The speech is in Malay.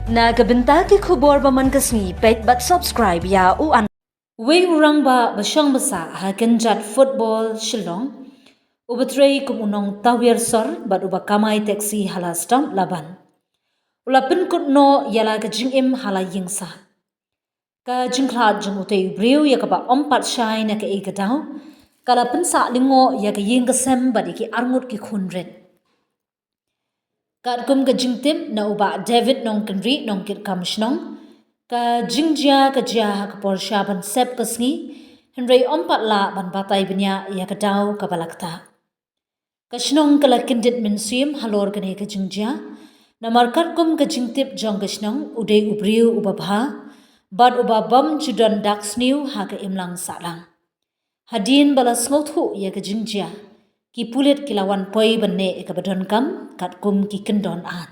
Nagabenta ki khubor baman kasni pet but subscribe ya u an. Wei Rangbah basyang basa hakan jat football shillong. Ubatrei kumunong tawir sor bat uba kamai taxi hala stamp laban. Ulapin kutno yala ka jingim hala yingsa. Ka jingklat jeng utay briu ya kaba ompat syai na ka ikadaw. Kala pensa lingo ya ka yingkasem bat iki arngut ki khunret. Kat kum ka jingtim na uba David nong kenri nong kit kamshnong. Ka jingjia ka jia ka porsya ban sep kasngi. Henry ompat la ban batay banya ya ka daw ka balakta. Ka shnong ka lakindit min suyim halor ka ka jingjia. Na markat kum ka jingtip jong ka shnong uday ubriu ubabha. Bad uba bam judan dak sniu ha ka imlang salang. Hadin balas ngothu ya ka jingjia. Ki pulit kilawan poi benne ka badon kam kat kum ki kendon an.